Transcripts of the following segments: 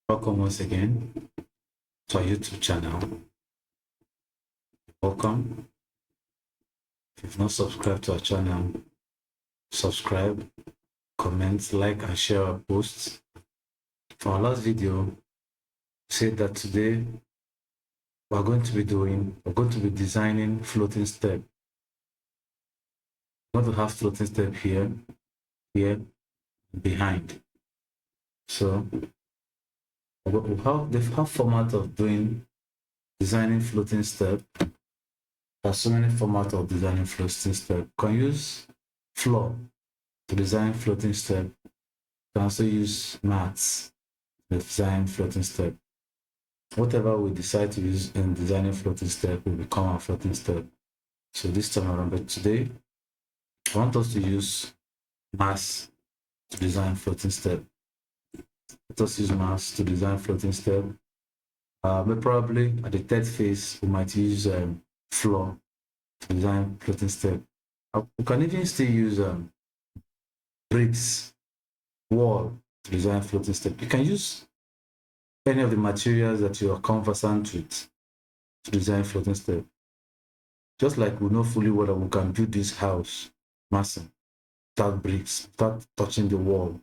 Welcome once again to our YouTube channel. Welcome. If you've not subscribed to our channel, subscribe, comment, like, and share our posts. For our last video, we said that today we're going to be designing floating step. We're going to have floating step here, behind. So we have the format of designing floating step. There's so many formats of designing floating step. You can use floor to design floating step. You can also use mats to design floating step. Whatever we decide to use in designing floating step will become our floating step. So this time around, but today I want us to use mass to design floating step. Let us use mass to design floating step. But probably at the third phase, we might use floor to design floating step. We can even still use bricks, wall to design floating step. You can use any of the materials that you are conversant with to design floating step. Just like we know fully well that we can build this house, massing, without bricks, without touching the wall.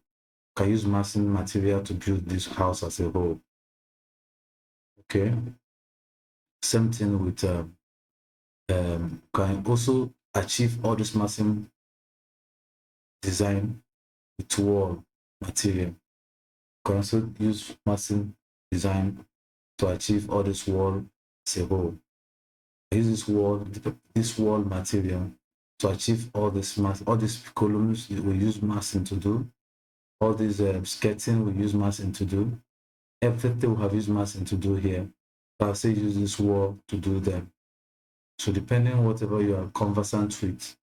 We can use massing material to build this house as a whole. Okay. Same thing with can also achieve all this massing design with wall material. You can also use massing design to achieve all this wall as a whole. I use this wall material to achieve all these columns we use massing to do. All these skirting we use massing to do. Everything we have used massing to do here. But I'll say use this wall to do them. So depending on whatever you are conversant with.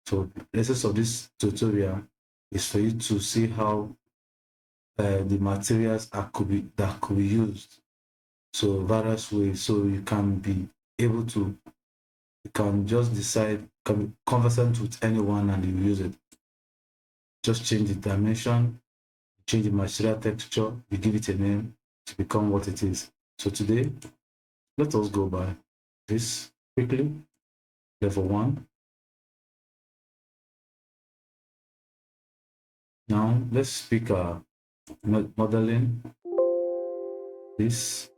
So the essence of this tutorial is for you to see how the materials could be used. So various ways, so you can be able to, you can just decide, can be conversant with anyone and you use it. Just change the dimension, change the material texture, you give it a name to become what it is. So today, let us go by this quickly. Level 1. Now let's speak modeling this.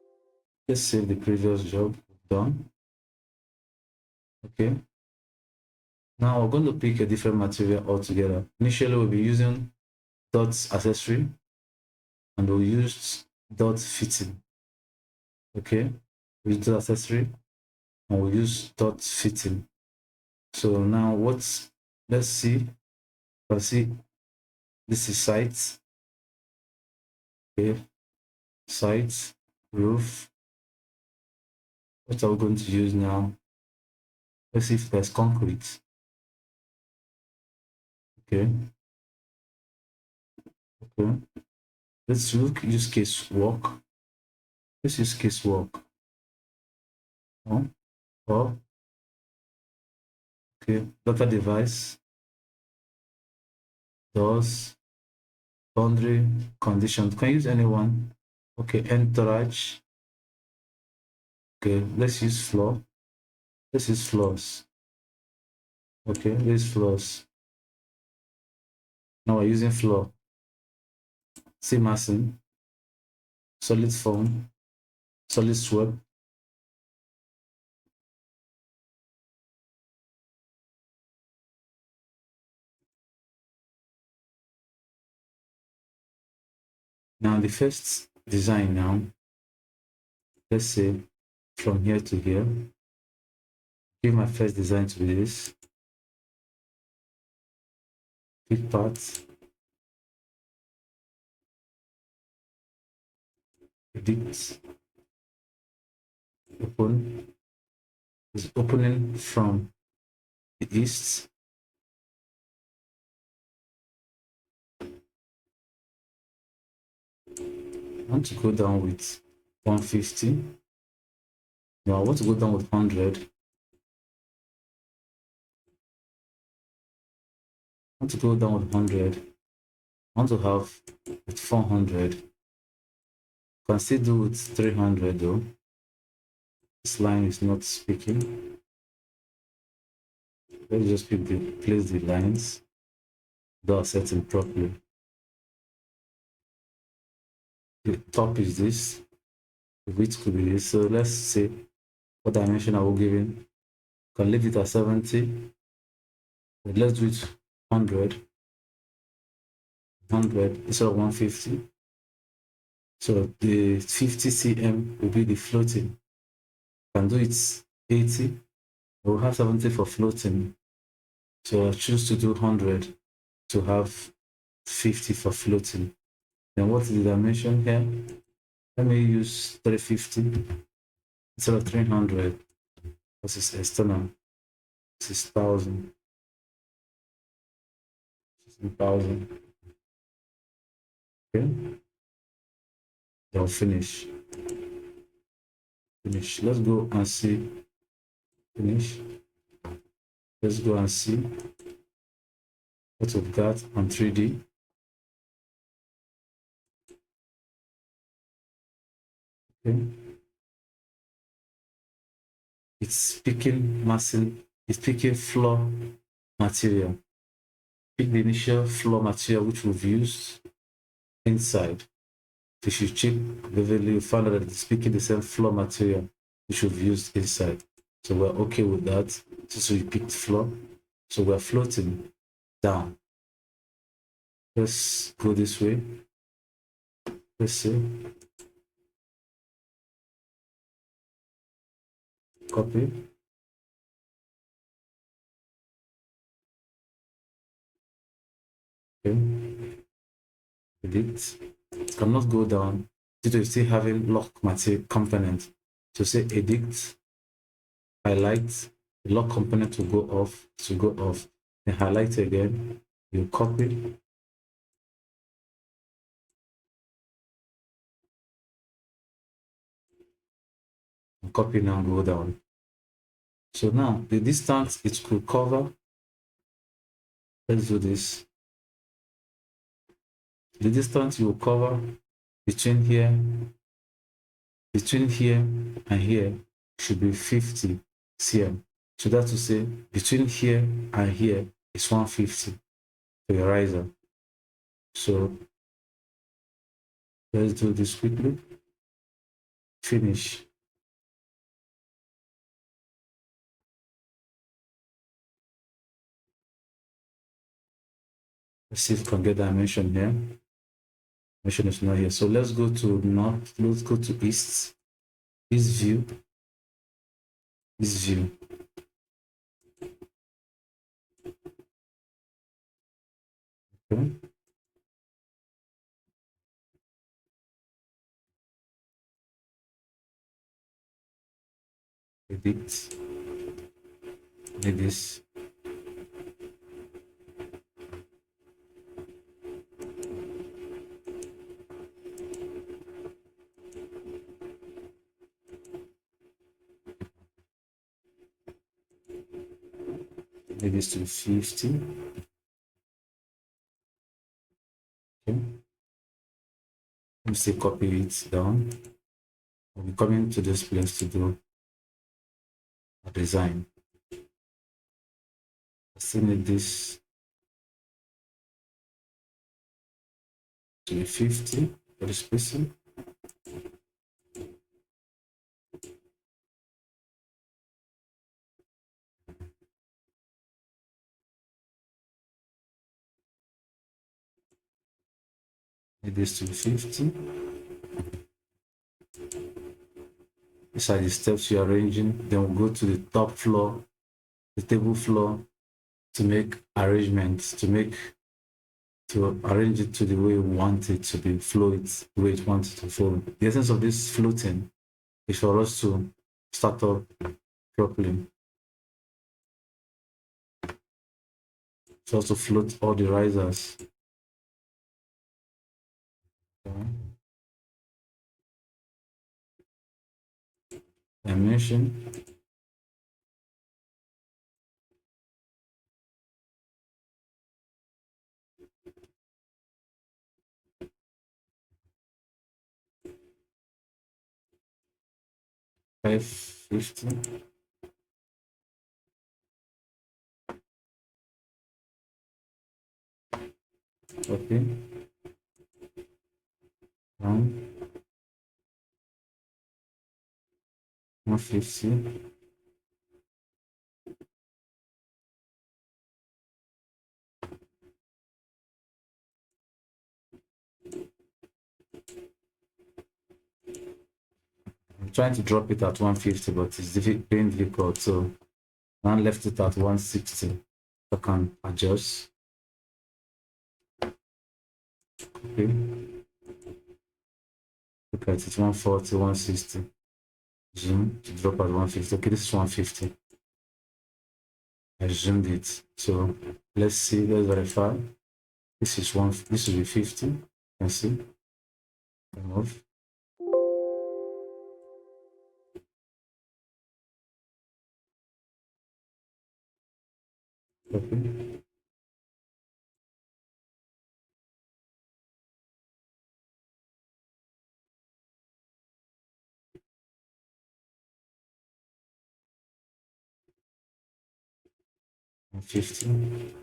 Let's save the previous job done. Okay. Now we're going to pick a different material altogether. Initially, we'll be using dots accessory and we'll use dot fitting. Okay. We use dot accessory and we'll use dot fitting. So now let's see. Let's see. This is site. Okay. Site, roof. What are we going to use now? Let's see if there's concrete. Okay. Okay. Let's use case work. Let's use case work. Oh. Okay. Data device. Doors. Boundary conditions. Can use anyone. Okay. Entourage. Okay. Let's use floor. Let's use floors. Okay. Let's floors. Now we're using floor. See massing. Solid form. Solid swab. Now the first design now, let's say from here to here, give my first design to be this. Pick part, edit, open, is opening from the east. I want to go down with 150. Now I want to go down with 100. I want to go down with 100. I want to have with 400. can still do with 300 though. This line is not speaking. Let's just place the lines without setting properly. The top is this, the width could be this. So let's say what dimension are we giving? Can leave it at 70, but let's do it 100 instead of 150. So the 50 cm will be the floating. Can do it 80. We'll have 70 for floating. So I'll choose to do 100 to have 50 for floating. Then what is the dimension here? Let me use 350 instead of 300. This is external. This is 1000. 1000. Okay. Then finish. Finish. Let's go and see. Finish. Let's go and see what we've got on 3D. Okay. It's picking massive, it's picking floor material. Pick the initial floor material which we've used inside. If you check vividly, you find out that it's picking the same floor material which we've used inside. So we're okay with that. So we picked floor. So we're floating down. Let's go this way. Let's see. Copy. Okay. Edit. Cannot go down due to still having lock material component. So say edit, highlight, the lock component will go off, then highlight again, you copy, and copy now and go down. So now the distance it could cover, let's do this. The distance you will cover between here and here should be 50 cm. So that's to say between here and here is 150 for your riser. So let's do this quickly. Finish. Let's see if we can get dimension here. Dimension is not here. So let's go to north. Let's go to east. East view. East view. Okay. Edit. Need this. Need this to 50. Okay. Let me say copy it down. I'll be coming to this place to do a design. I still need this to be 50 for the spacing. Need this to be 50. These are the steps you're arranging. Then we'll go to the top floor, the table floor, to make arrangements, to arrange it to the way we want it to be, flow it the way it wants it to flow. The essence of this floating is for us to start up properly. So to float all the risers. Okay. Dimension. 550. Okay. 150. I'm trying to drop it at 150, but it's being difficult. So now left it at 160. I can adjust. Okay. Look at it, 140, 160. Zoom to drop at 150. Okay, this is 150. I zoomed it. So let's see, let's verify. This is one, this will be 50. You can see. Remove. Okay. 150.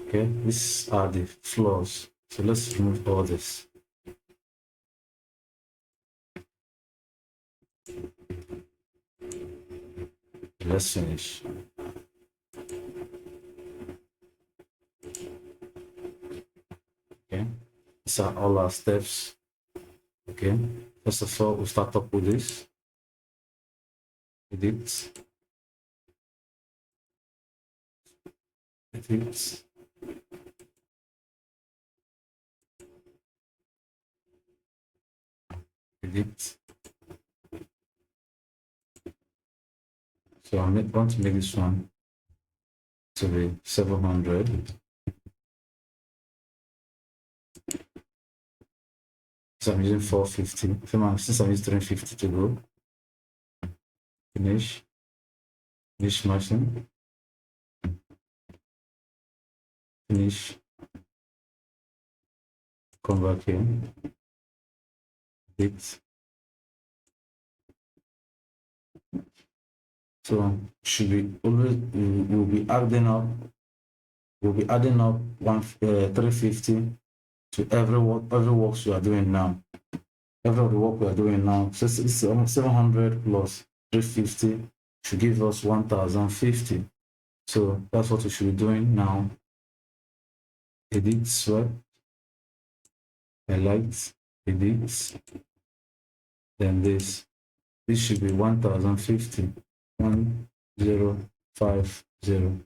Okay, these are the floors. So let's remove all this. Let's finish. Okay, these are all our steps. Okay, first of all, we'll start up with this. Edit. Edit. Edit. So I want to make this one to be 700. So I'm using 450. Since I'm using 350 to go. Finish. Finish matching. Finish. Come back here. Edit. So should be always we'll be adding up. We'll be adding up 350 to every works we are doing now. Every work we are doing now. So it's 700 plus 350 should give us 1050. So that's what we should be doing now. Edit, swipe, highlight, edit, then this should be 1050. 1050.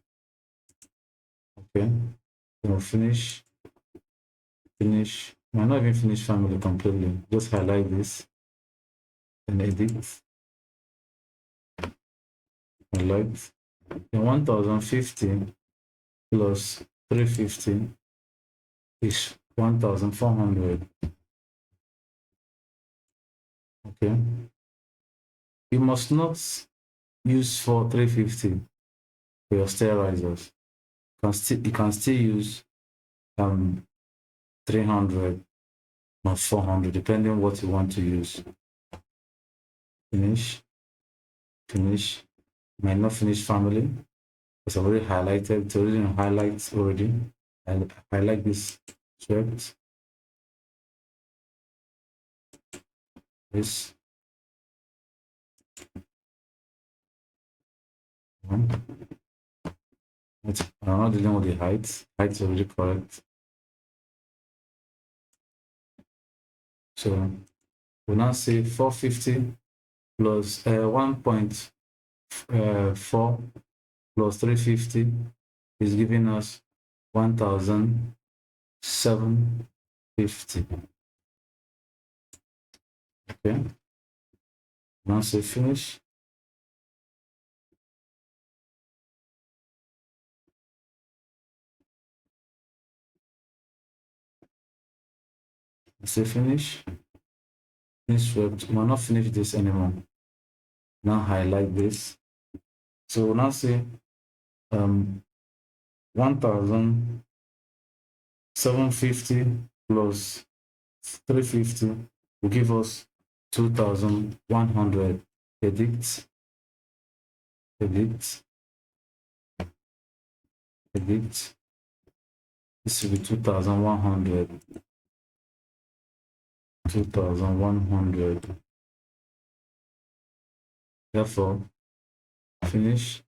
Okay, so finish. Might not even finish family completely. Just highlight this and edit. Highlight. And 1050 plus 350 is 1400. Okay. You must not use for 350 for your stair risers. You can still use 300 or 400 depending on what you want to use. Finish. Might not finish family. It's already highlighted. It's already in highlights already. And I like this script. This one. I'm not dealing with the height. Height is already correct. So we now say 450 plus 1.4 plus 350 is giving us 1750. Okay. Now say finish. Say finish. Finish swept. We'll not finish this anymore. Now highlight this. So we'll now say 1750 plus 350 will give us 2100. Edit, edit, edit. This will be 2100. 2100. Therefore, finish.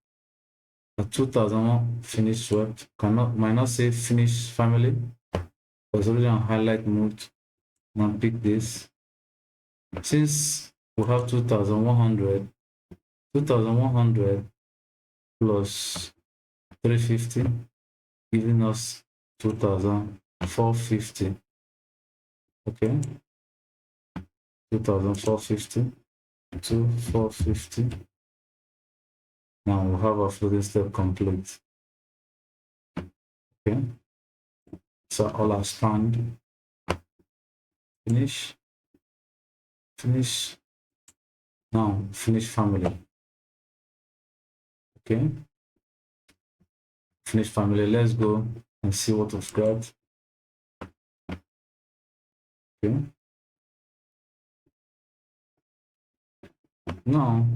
The 2001 finish swept. Might not say finish family. It's already on highlight mode. Now pick this. Since we have 2100, 2100 plus 350, giving us 2450. Okay, 2450 to 450. Now we have our floating step complete. Okay, so all our stand, finish, finish. Now finish family. Okay, finish family. Let's go and see what we've got. Okay, now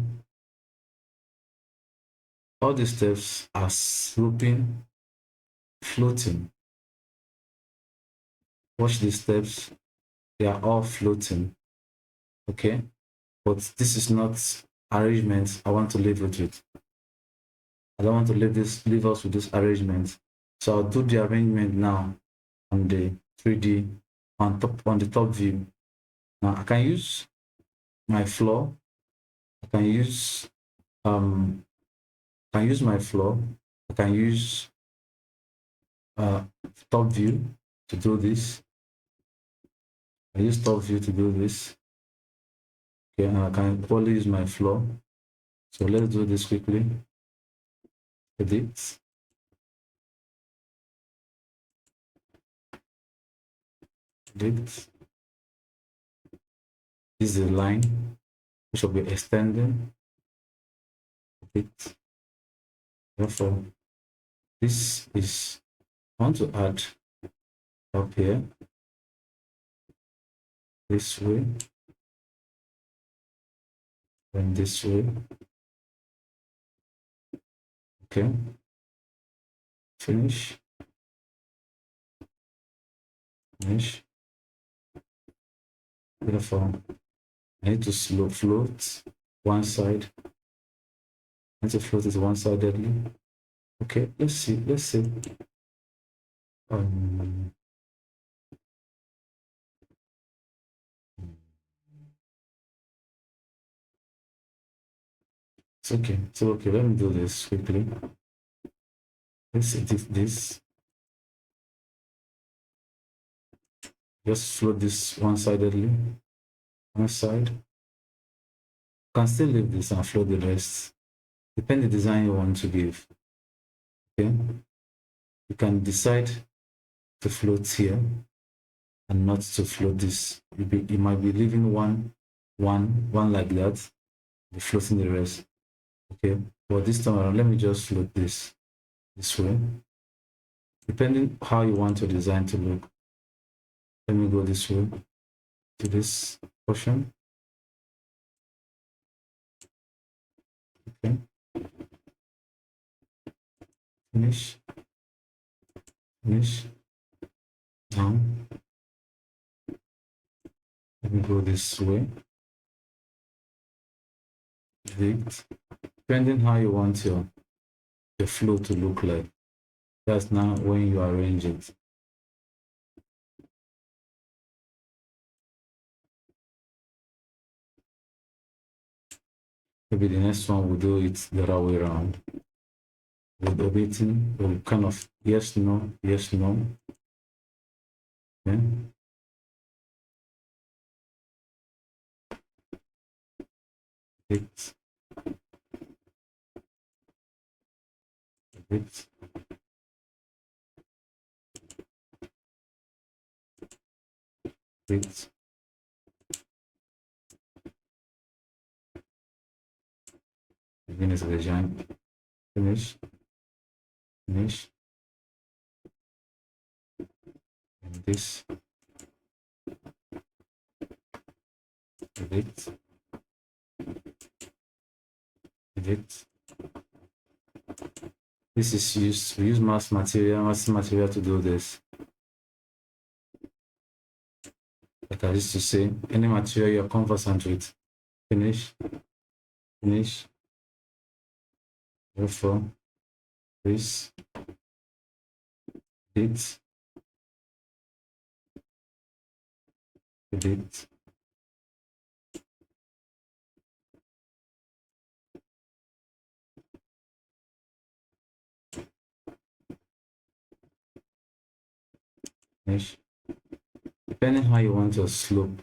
all the steps are sloping, floating. Watch these steps, they are all floating. Okay, but this is not arrangement I want to leave it with. I don't want to leave us with this arrangement. So I'll do the arrangement now on the 3D on the top view. Now I can use my floor. I can use my floor. I can use top view to do this. I use top view to do this. Okay, and I can probably use my floor. So let's do this quickly. Edit. Edit. This is the line which will be extending. Edit. Therefore, this is, I want to add up here this way and this way. Okay, finish, finish. Therefore, I need to float one side. I need to float it one-sidedly. Okay, let's see. It's okay. It's okay. Let me do this quickly. Let's edit this. Just float this one-sidedly. One side. You can still leave this and float the rest. Depend the design you want to give. Okay. You can decide to float here and not to float this. You might be leaving one like that, be floating the rest. Okay. But this time around, let me just float this way. Depending how you want your design to look. Let me go this way to this portion. Okay. Finish. Finish. Now, let me go this way. Edit. Depending how you want your flow to look like. That's now when you arrange it. Maybe the next one we'll do it the other way around. With editing, we'll kind of yes, no, yes, no. Okay. Edit. Edit. Edit. Begin as a design. Finish. Finish. And this. edit, edit. This is used, we use mass material to do this. Like I used to say, any material you're conversant with, finish, finish, therefore, this, edit, edit, finish. Depending how you want your slope,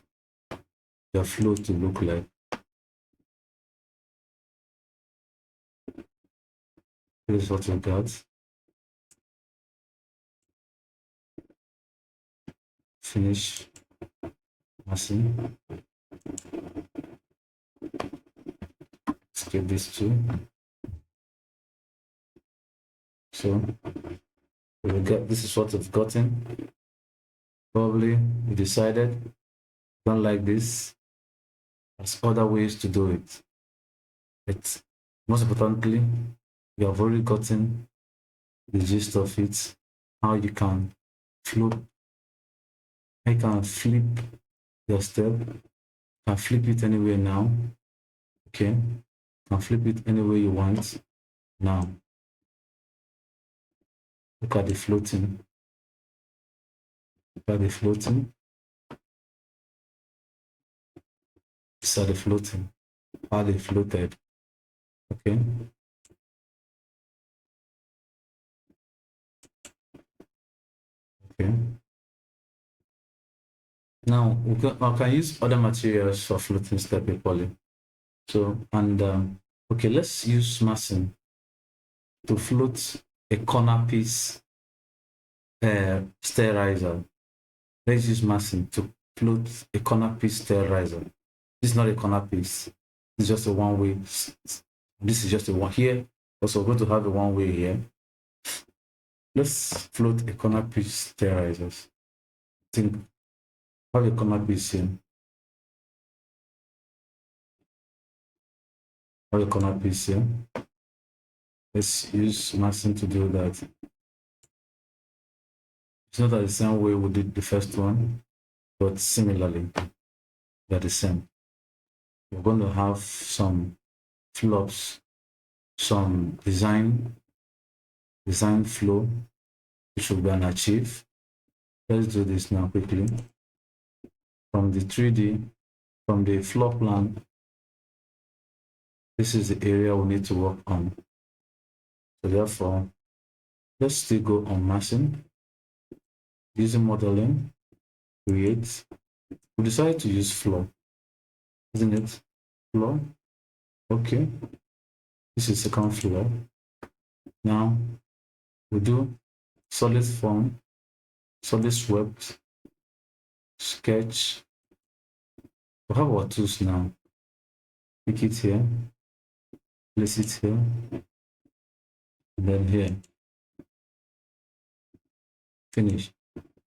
your flow to look like. This is what we got. Finish massing. Skip this too. So we get, this is what we've gotten. Probably we decided don't like this. There's other ways to do it. But most importantly, you have already gotten the gist of it, how you can flip, how you can flip your step. You can flip it anywhere now. Okay, you can flip it anywhere you want now. Look at the floating. Look at the floating. These are the floating. How they floated. Okay. Okay. Now I can use other materials for floating step equally. So, and okay, let's use massing to float a corner piece stair riser. Let's use massing to float a corner piece stair riser. This is not a corner piece. It's just a one way. This is just a one here. Also, we're going to have a one way here. Let's float a corner piece stair risers. Think, have a corner piece here. Have a corner piece here. Let's use massing to do that. It's not the same way we did the first one, but similarly, they're the same. We're going to have some flops, some design flow, which will be an achieve. Let's do this now quickly. From the 3D, from the floor plan, this is the area we need to work on. So therefore, let's still go on massing, using modeling, create. We decided to use floor, isn't it? Floor. Okay. This is second floor. Now we do solid form, solid swept, sketch. We have our tools now. Pick it here, place it here, and then here. Finish.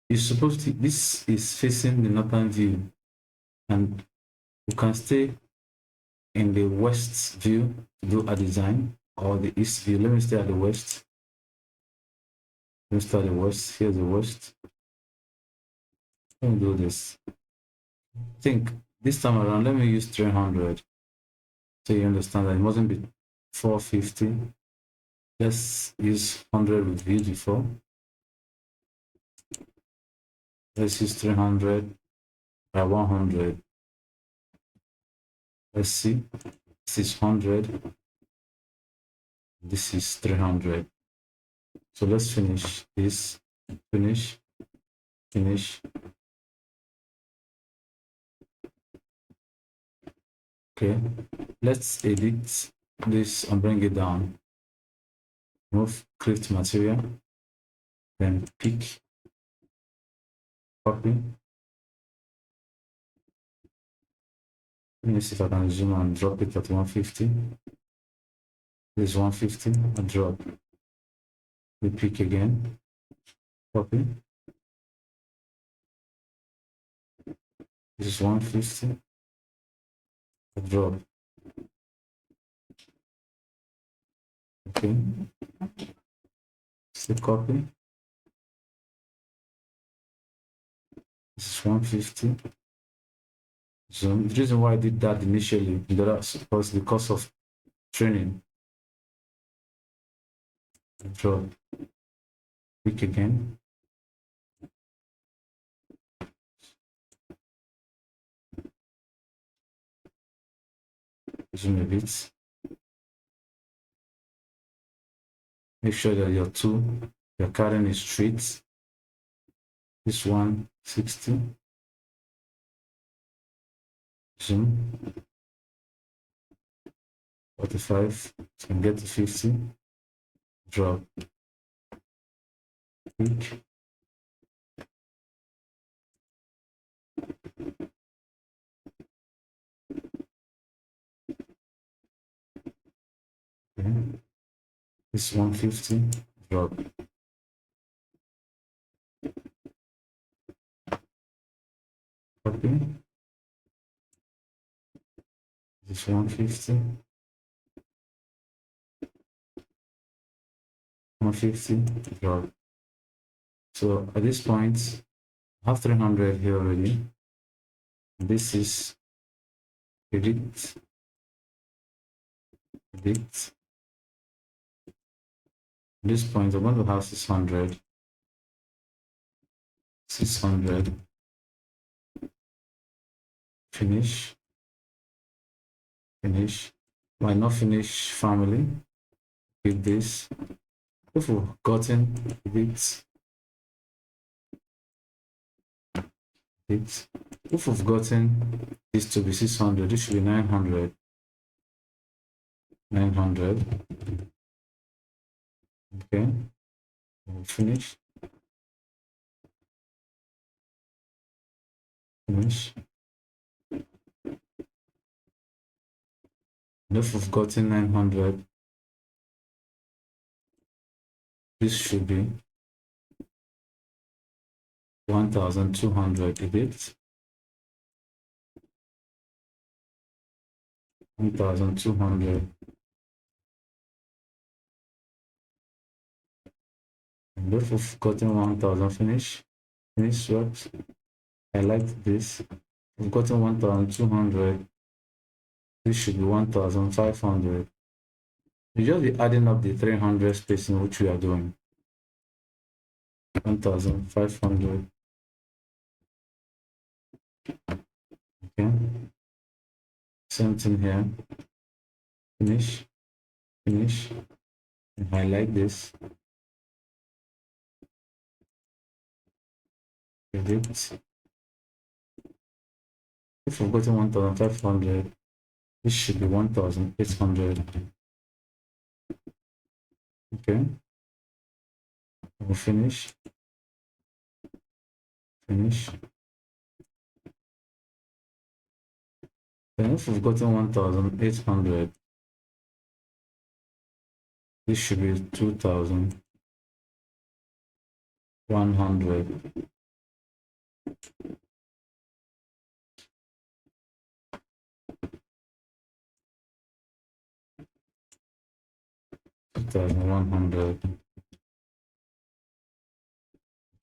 You're supposed to, this is facing the northern view, and you can stay in the west view to do a design, or the east view. Let me stay at the west. Let me start the west. Here's the west. Let me do this. I think this time around, let me use 300. So you understand that it mustn't be 450. Let's use 100 with view before. Let's use 300 by 100. Let's see. This is 100. This is 300. So let's finish this. Finish. Finish. Okay. Let's edit this and bring it down. Move, create material. Then pick. Copy. Let me see if I can zoom and drop it at 150. This is 150. And drop. We pick again. Copy. This is 150. drop. Okay, still copy. This is 150. Zoom. The reason why I did that initially was because of training. Drop. Click again. Zoom a bit. Make sure that your current is straight. This one 60. Zoom. 45. Can get to 50. Drop. Click. Okay. This 150. Drop. Copy. This 150. 150. Drop. So at this point, I have 300 here already. This is predict. At this point, I'm going to have 600. 600. Finish. Finish. Why not finish family? With this. If we've gotten it. If we've gotten this to be 600, this should be 900. 900. Okay. We'll finish. Finish. And if we've gotten 900, this should be 1200 edit. 1200. And if we've gotten 1000, finish swept. I like this. We've gotten 1200. This should be 1500. You just be adding up the 300 spacing which we are doing. 1500. Okay. Same thing here. Finish. Finish. And highlight this. Edit. If we've gotten 1500, this should be 1800. Okay. We'll finish. Finish. Then if we've gotten 1800, this should be 2100.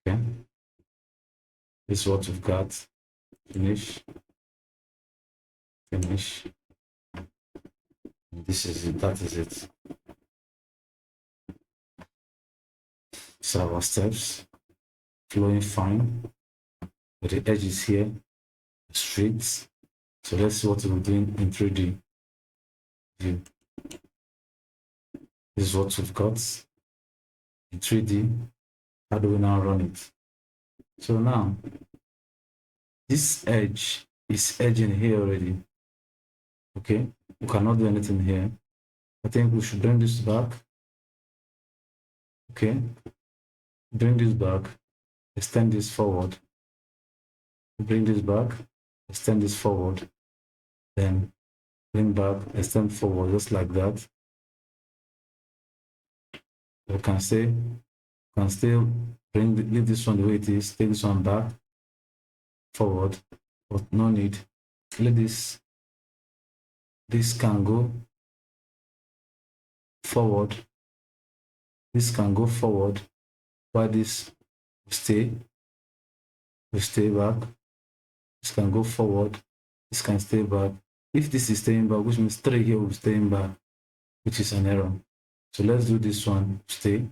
Okay, this is what we've got. Finish. Finish. This is it. That is it. So our steps flowing fine, but the edges here straight. So let's see what we're doing in 3D view. This is what we've got in 3D. How do we now run it? So now this edge is edging here already. Okay, we cannot do anything here. I think we should bring this back. Okay, bring this back, extend this forward, bring this back, extend this forward, then bring back, extend forward, just like that. You can still leave this one the way it is, take this one back, forward, but no need. Let this this can go forward, this can go forward, while this will stay back. This can go forward, this can stay back. If this is staying back, which means 3 here will be staying back, which is an error. So let's do this one, stay.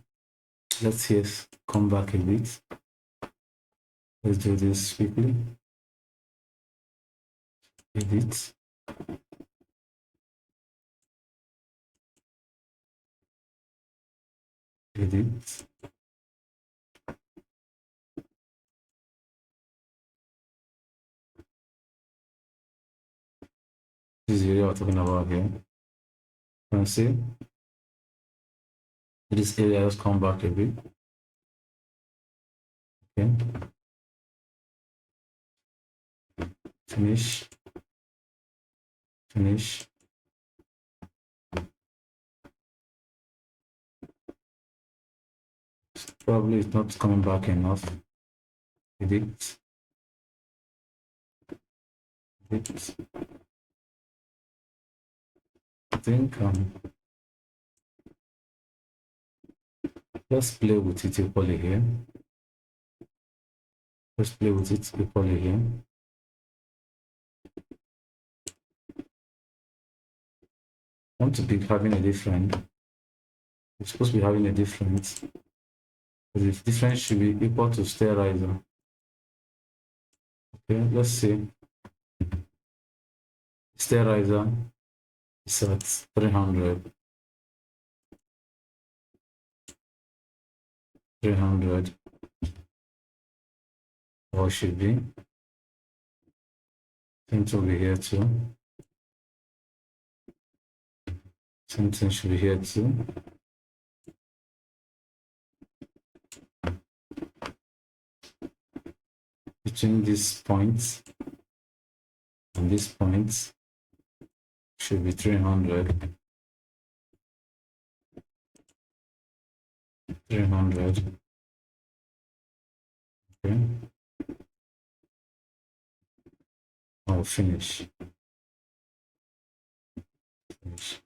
Let's here come back a bit. Let's do this quickly. Edit. Edit. This is the area we're talking about here. You can see this area has come back a bit. Okay. Finish. Finish. Probably it's not coming back enough. Edit. Edit. I think let's play with it equally here. Let's play with it equally here. I want to be having a different. It's supposed to be having a difference. But the difference should be equal to sterilizer. Okay, let's see. Sterilizer is at 300. 300. Or should be. Same thing will be here too. Same thing should be here too. Between these points and these points should be 300. 300. Okay. I'll finish. Finish.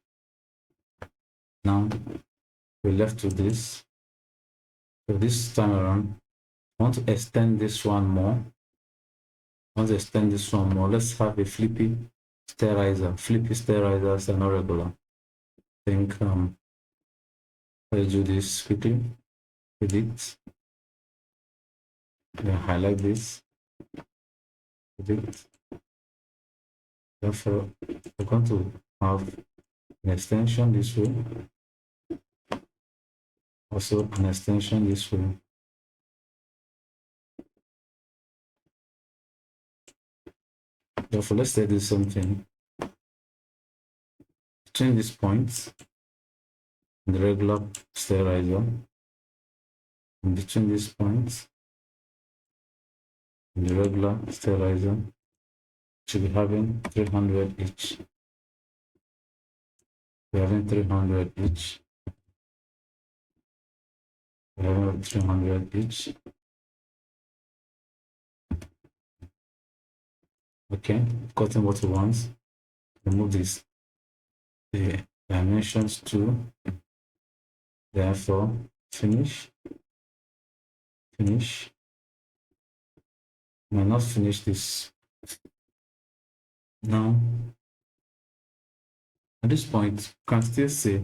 Now we're left with this. So this time around, I want to extend this one more. I want to extend this one more. Let's have a flippy sterilizer. Flippy sterilizers are not regular. I think let's do this quickly. Edit. Yeah, highlight this. Edit. Therefore, we're going to have an extension this way. Also an extension this way. Therefore, let's say do something between these points and the regular sterilizer, and between these points and the regular sterilizer should be having 300 each. We're having 300 each. We're having 300 each. Okay, cutting what we want. Remove this. The dimensions to. Therefore, finish. Finish. I might not finish this now. At this point, you can still say,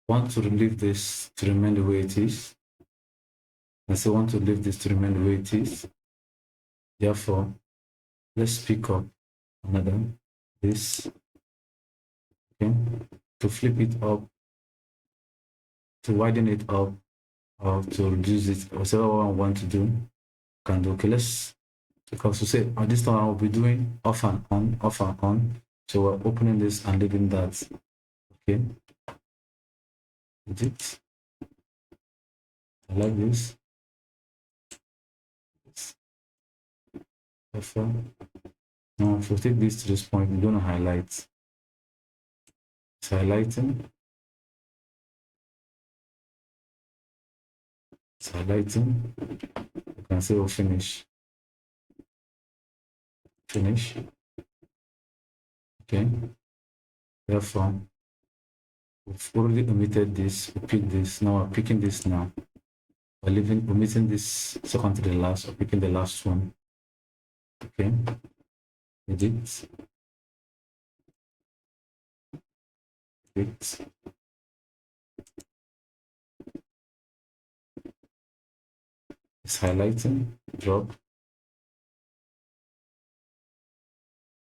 want to leave this to remain the way it is. I say want to leave this to remain the way it is. Therefore, let's pick up another this. Okay, to flip it up, to widen it up, or to reduce it, whatever I want to do, can do. Okay, let's, because we say on this time I'll be doing off and on, off and on. So we're opening this and leaving that. Okay, edit. I like this. Therefore, now if we take this to this point, we're going to highlight. It's highlighting. It's highlighting. You can say we'll finish. Finish. Okay. Therefore, we've already omitted this, we pick this, now we're picking this now. We're omitting this second to the last, or picking the last one. Okay, edit, edit. It's highlighting, drop,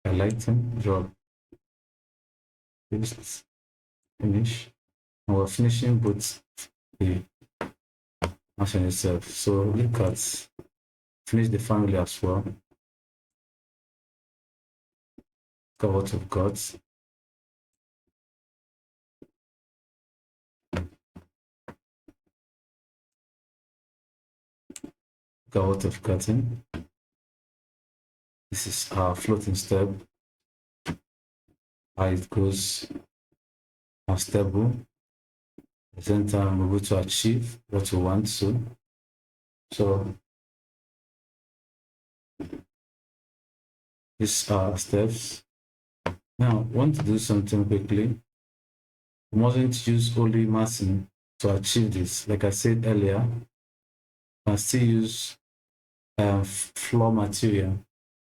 highlighting, drop, paste, finish. And we're finishing both the action itself. So look at, finish the family as well. Look at what we've got. Look at what we've gotten. This is our floating step. How it goes unstable. At the same time, we're able to achieve what we want to. So these are steps. Now, I want to do something quickly. We mustn't use only massing to achieve this. Like I said earlier, I can still use floor material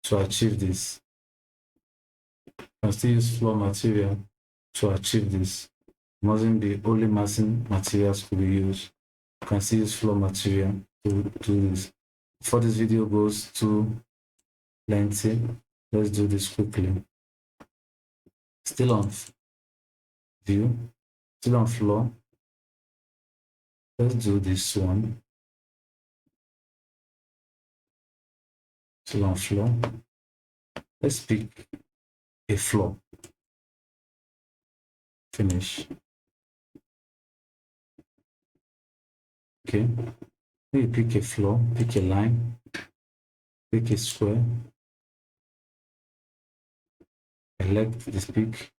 to achieve this. I can still use floor material to achieve this. It mustn't be only massing materials we use. You can still use floor material to do this. Before this video goes too lengthy, let's do this quickly. Still on view, still on floor. Let's do this one. Still on floor. Let's pick a floor. Finish. Okay. Maybe pick a floor, pick a line, pick a square. Elect this pick.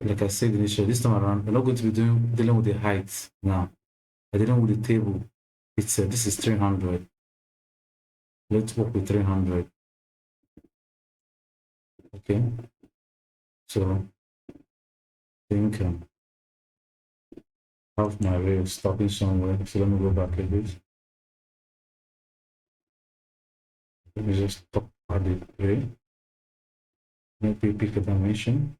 Like I said initially, this time around, we're not going to be dealing with the height now. I'm dealing with the table. It's this is 300. Let's work with 300. Okay. So I think I have my way of stopping somewhere. So let me go back a bit. Let me just stop at the way. Maybe pick a dimension.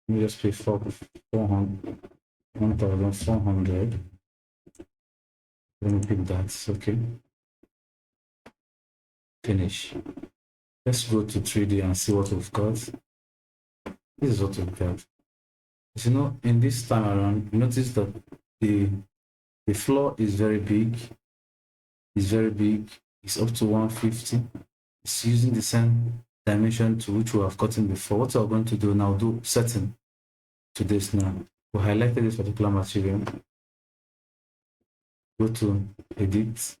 Let me just pick 400, 1400. Let me pick that. Okay. Finish. Let's go to 3D and see what we've got. This is what we've got. You know, in this time around, you notice that the floor is very big. It's very big. It's up to 150. It's using the same dimension to which we have gotten before. What we're going to do now, do setting to this now. We highlighted this particular material. Go to edit.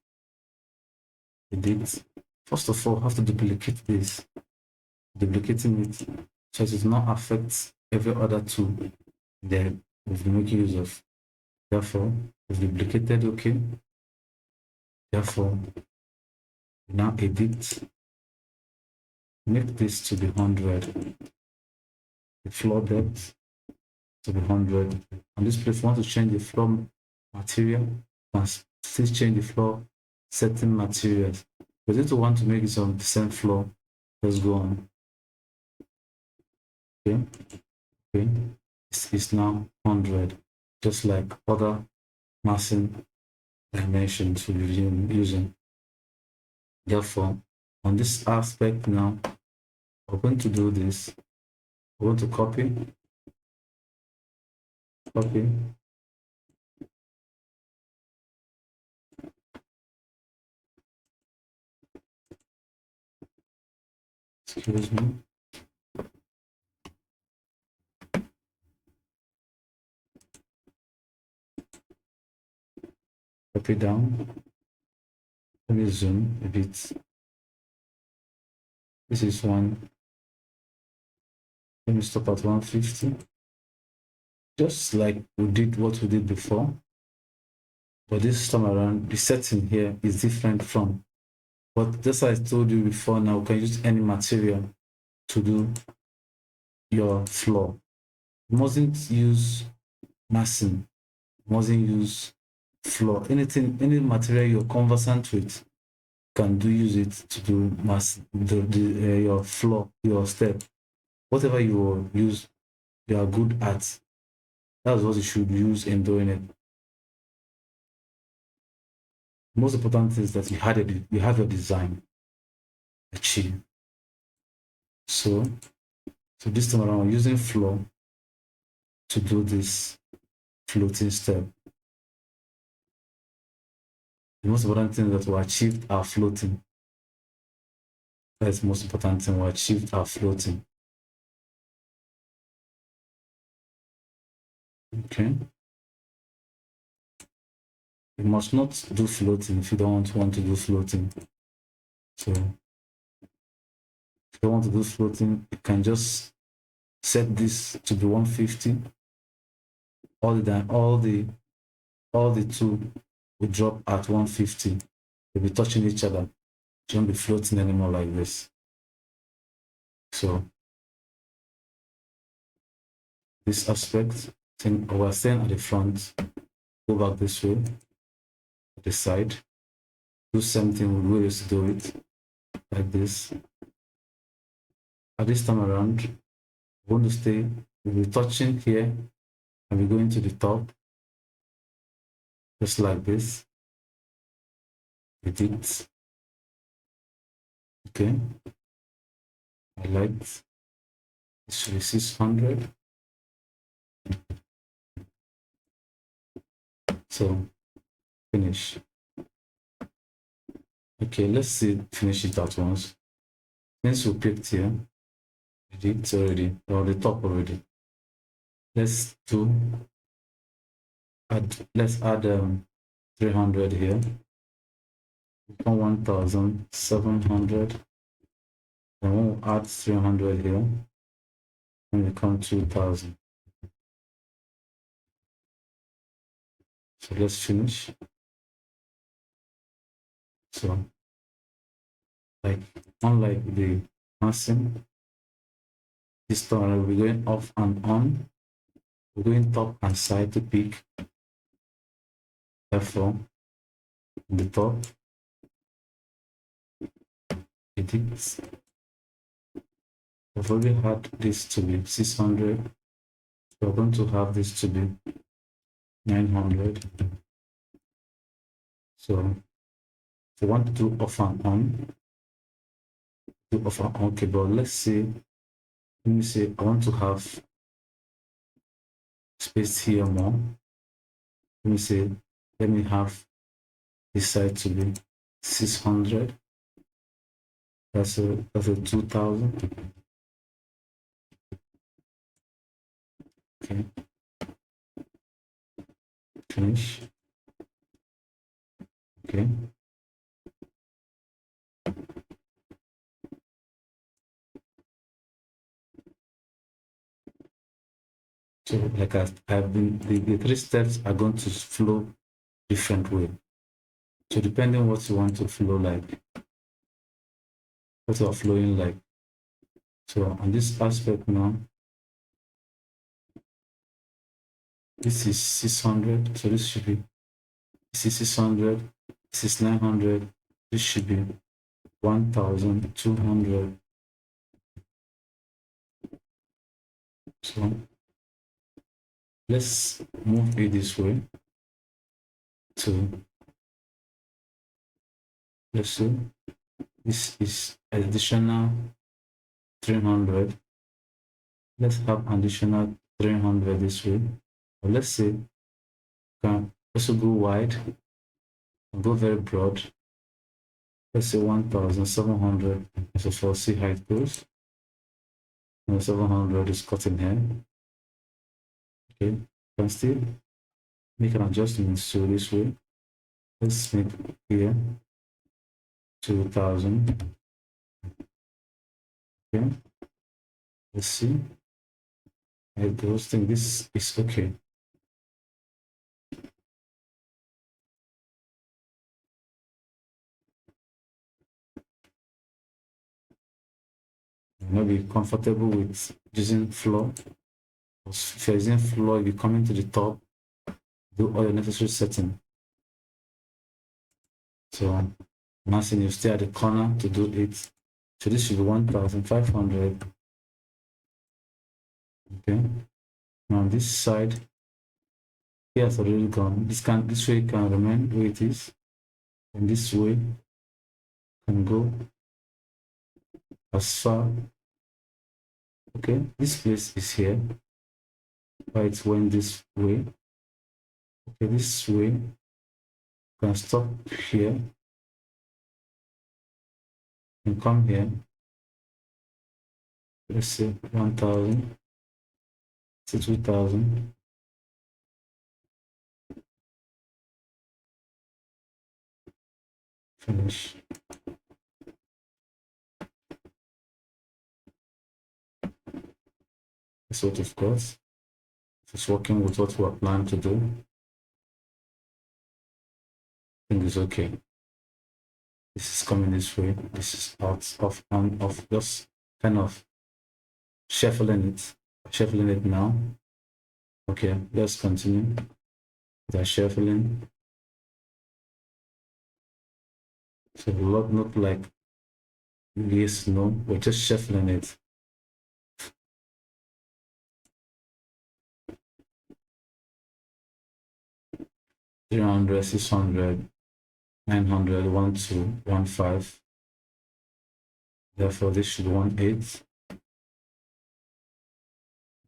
Edit. First of all, have to duplicate this. Duplicating it so it does not affect every other tool that we've been making use of. Therefore, we've duplicated, okay. Therefore, now edit. Make this to be 100. The floor depth to be 100. On this place, we want to change the floor material and still change the floor setting materials. We need to want to make it on the same floor. Let's go on. Okay. Okay. It's now 100, just like other massing dimensions we've been using. Therefore, on this aspect now, we're going to do this. We're going to copy, excuse me. Copy down. Let me zoom a bit. This is one. Let me stop at 150. Just like we did what we did before. But this time around, the setting here is different from But just as I told you before, now you can use any material to do your floor. You mustn't use massing, you mustn't use floor. Anything, any material you're conversant with, can do use it to do your floor, your step. Whatever you use, you are good at. That's what you should use in doing it. Most important thing is that you have your design achieved. So this time around, using floor to do this floating step. The most important thing is that we achieved our floating. That's the most important thing. We achieved our floating. Okay. You must not do floating if you don't want to do floating. So if you don't want to do floating, you can just set this to be 150. All the two will drop at 150. They'll be touching each other. You won't be floating anymore like this. So this aspect, we're staying at the front, go back this way, the side, do something we used to do it, like this. At this time around, we're going to stay, we'll be touching here, and we're going to the top, just like this. Edit. Okay. I like this should be 600. So finish. Okay, let's see, finish it at once. Since we picked here, it's already, or the top already. Let's add 300 here. Become 1,700. Then we'll add 300 here. And become 2,000. So let's finish. So, unlike the massing, this time we're going off and on. We're going top and side to pick. Therefore, the top, edit. We've already had this to be 600. We're going to have this to be 900. So if you want to do off and on, do off and on. Okay, but let's say, let me say I want to have space here more. Let me say, let me have this side to be 600. That's a 2,000. Okay. Finish. Okay. So like I've been, the 3 steps are going to flow different way. So depending on what you want to flow like, what you are flowing like. So on this aspect now, this is 600. So this should be, this is 600. This is 900. This should be 1,200. So let's move it this way to, let's see, this is additional 300. Let's have additional 300 this way. But let's say you can also go wide and go very broad. Let's say 1,700. So for see how it goes. And 700 is cutting here. Okay, you can still make an adjustment so this way. Let's make here 2,000. Okay, let's see. I don't think this is okay. not be comfortable with using floor. If you're using floor, you come into the top, do all your necessary setting. So nothing, you stay at the corner to do it. So this should be 1,500. Okay. Now on this side, here has already gone. This way can remain where it is, and this way can go as far. Okay, this place is here, but it went this way. Okay, this way can stop here and come here. Let's say 1,000 to 2,000. Finish. So of course, if it's working with what we are planning to do, I think it's okay. This is coming this way. This is out, off, on, off. Just kind of shuffling it now. Okay, let's continue. The shuffling. So not like yes, no, we're just shuffling it. $300, $600, $900, 1,215. Therefore, this should 1,800.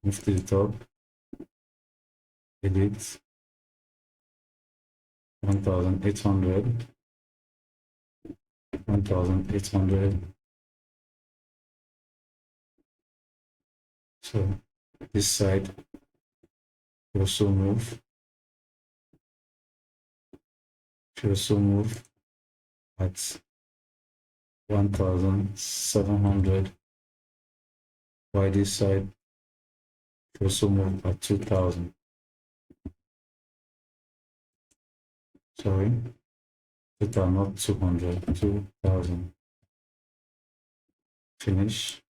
Move to the top. Edit. 1,800. 1,800. So this side also move. Should also move at 1,700. While this side should also move at 2,000. Sorry, 2,000, not 200. 2,000. Finish.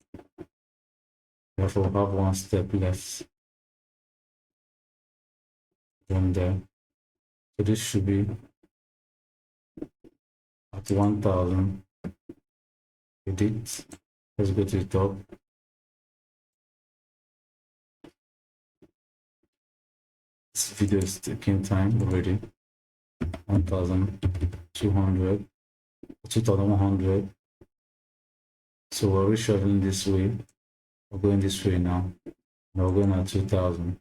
Therefore, have one step left from there. So this should be at 1,000. Edit. Let's go to the top. This video is taking time already. 1,200, 2,100. So we're reshuffling this way. We're going this way now. Now we're going at 2,000.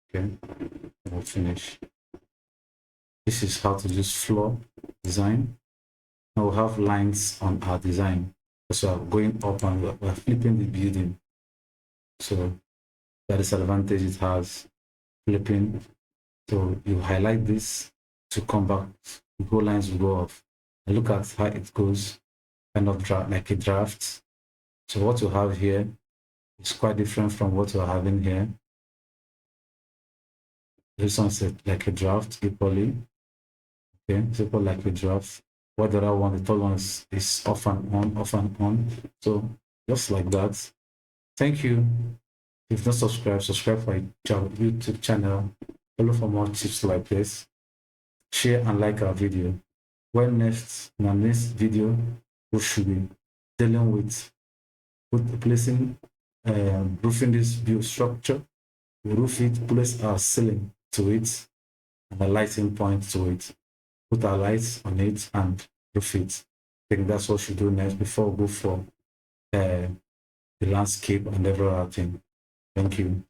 Okay, we'll finish. This is how to use floor design. Now we'll have lines on our design. So we're going up and we're flipping the building. So that is the advantage it has, flipping. So you highlight this to come back, the whole lines will go off. And look at how it goes, kind of like a draft. So what you have here is quite different from what you're having here. This one's like a draft equally. Okay, it's equal like a draft. What the other one, the third one is off and on, off and on. So just like that. Thank you. If not subscribed, subscribe for our YouTube channel. Follow for more tips like this. Share and like our video. When next, in our next video, we should be dealing with placing, roofing this build structure. We roof it, place our ceiling to it, and a lighting point to it. Put our lights on it and roof it. I think that's what we should do next before we go for the landscape and every other thing. Thank you.